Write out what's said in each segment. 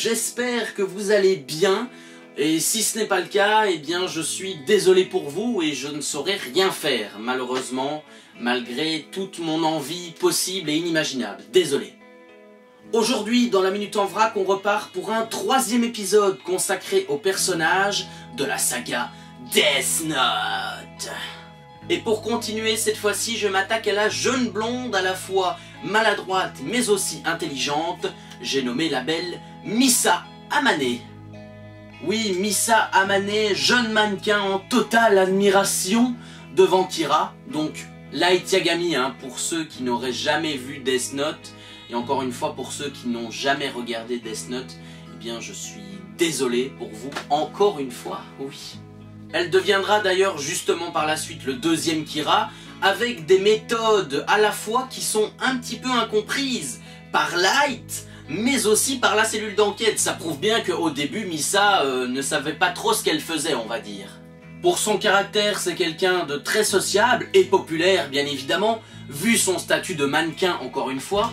j'espère que vous allez bien. Et si ce n'est pas le cas, eh bien je suis désolé pour vous et je ne saurais rien faire, malheureusement, malgré toute mon envie possible et inimaginable. Désolé. Aujourd'hui, dans la Minute en Vrac, on repart pour un 3e épisode consacré au personnage de la saga Death Note. Et pour continuer, cette fois-ci, je m'attaque à la jeune blonde à la fois maladroite mais aussi intelligente. J'ai nommé la belle Misa Amane. Oui, Misa Amane, jeune mannequin en totale admiration devant Kira. Donc, Light Yagami, pour ceux qui n'auraient jamais vu Death Note. Et encore une fois, pour ceux qui n'ont jamais regardé Death Note, eh bien, je suis désolé pour vous, encore une fois, oui. Elle deviendra d'ailleurs justement par la suite le 2e Kira, avec des méthodes à la fois qui sont un petit peu incomprises par Light, mais aussi par la cellule d'enquête. Ça prouve bien qu'au début, Misa ne savait pas trop ce qu'elle faisait, on va dire. Pour son caractère, c'est quelqu'un de très sociable et populaire, bien évidemment, vu son statut de mannequin, encore une fois.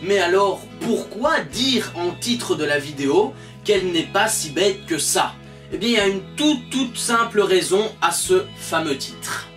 Mais alors, pourquoi dire en titre de la vidéo qu'elle n'est pas si bête que ça? Eh bien, il y a une toute simple raison à ce fameux titre.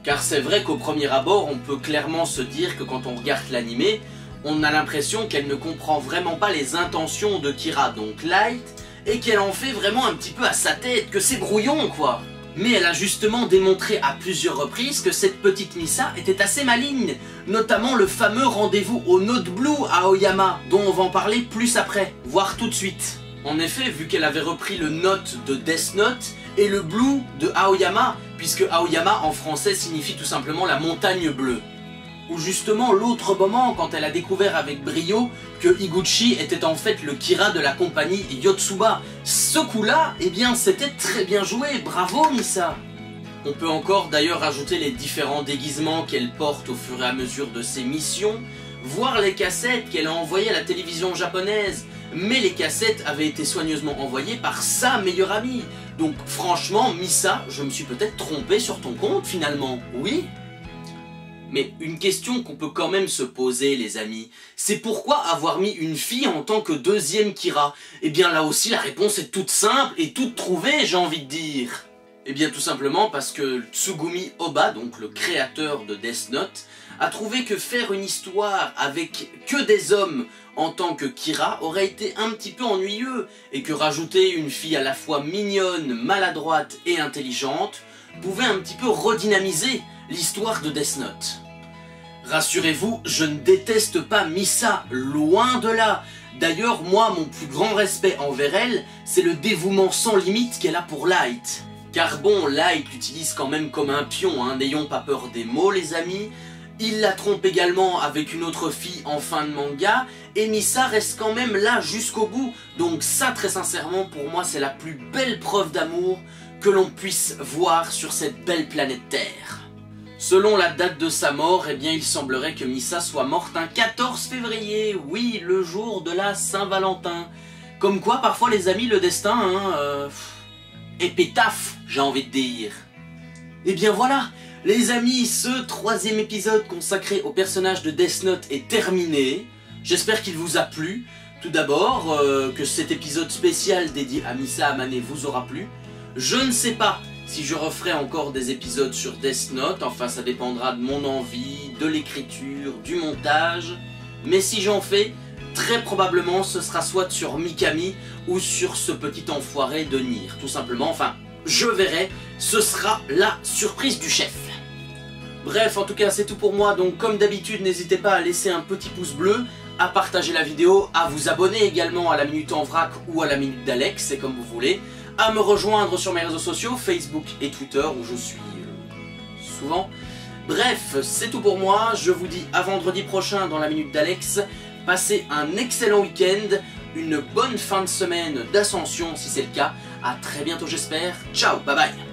Car c'est vrai qu'au premier abord, on peut clairement se dire que quand on regarde l'animé, on a l'impression qu'elle ne comprend vraiment pas les intentions de Kira, donc Light, et qu'elle en fait vraiment un petit peu à sa tête, que c'est brouillon quoi. Mais elle a justement démontré à plusieurs reprises que cette petite Misa était assez maligne, notamment le fameux rendez-vous au Note Blue à Aoyama, dont on va en parler plus après, voire tout de suite. En effet, vu qu'elle avait repris le Note de Death Note et le Blue de Aoyama, puisque Aoyama en français signifie tout simplement la montagne bleue. Ou justement l'autre moment quand elle a découvert avec brio que Higuchi était en fait le Kira de la compagnie Yotsuba. Ce coup-là, eh bien c'était très bien joué, bravo Misa. On peut encore d'ailleurs ajouter les différents déguisements qu'elle porte au fur et à mesure de ses missions, voir les cassettes qu'elle a envoyées à la télévision japonaise. Mais les cassettes avaient été soigneusement envoyées par sa meilleure amie. Donc franchement, Misa, je me suis peut-être trompé sur ton compte finalement, oui? Mais une question qu'on peut quand même se poser les amis, c'est pourquoi avoir mis une fille en tant que 2e Kira? Eh bien là aussi la réponse est toute simple et toute trouvée, j'ai envie de dire. Eh bien tout simplement parce que Tsugumi Ohba, donc le créateur de Death Note, a trouvé que faire une histoire avec que des hommes en tant que Kira aurait été un petit peu ennuyeux, et que rajouter une fille à la fois mignonne, maladroite et intelligente pouvait un petit peu redynamiser l'histoire de Death Note. Rassurez-vous, je ne déteste pas Misa, loin de là. D'ailleurs, moi, mon plus grand respect envers elle, c'est le dévouement sans limite qu'elle a pour Light. Car bon, Light l'utilise quand même comme un pion, n'ayons pas peur des mots les amis. Il la trompe également avec une autre fille en fin de manga, et Misa reste quand même là jusqu'au bout. Donc ça, très sincèrement, pour moi, c'est la plus belle preuve d'amour que l'on puisse voir sur cette belle planète Terre. Selon la date de sa mort, eh bien il semblerait que Misa soit morte un 14 février, oui, le jour de la Saint-Valentin. Comme quoi, parfois les amis, le destin, épitaphe, j'ai envie de dire. Et bien voilà, les amis, ce 3e épisode consacré au personnage de Death Note est terminé. J'espère qu'il vous a plu. Tout d'abord, que cet épisode spécial dédié à Misa Amane vous aura plu. Je ne sais pas si je referai encore des épisodes sur Death Note, enfin ça dépendra de mon envie, de l'écriture, du montage. Mais si j'en fais, très probablement ce sera soit sur Mikami ou sur ce petit enfoiré de Nier, tout simplement. Enfin, je verrai, ce sera la surprise du chef. Bref, en tout cas c'est tout pour moi, donc comme d'habitude n'hésitez pas à laisser un petit pouce bleu, à partager la vidéo, à vous abonner également à la Minute en Vrac ou à la Minute d'Alex, c'est comme vous voulez, à me rejoindre sur mes réseaux sociaux, Facebook et Twitter où je suis souvent. Bref, c'est tout pour moi, je vous dis à vendredi prochain dans la Minute d'Alex, passez un excellent week-end, une bonne fin de semaine d'ascension si c'est le cas, à très bientôt j'espère, ciao, bye bye.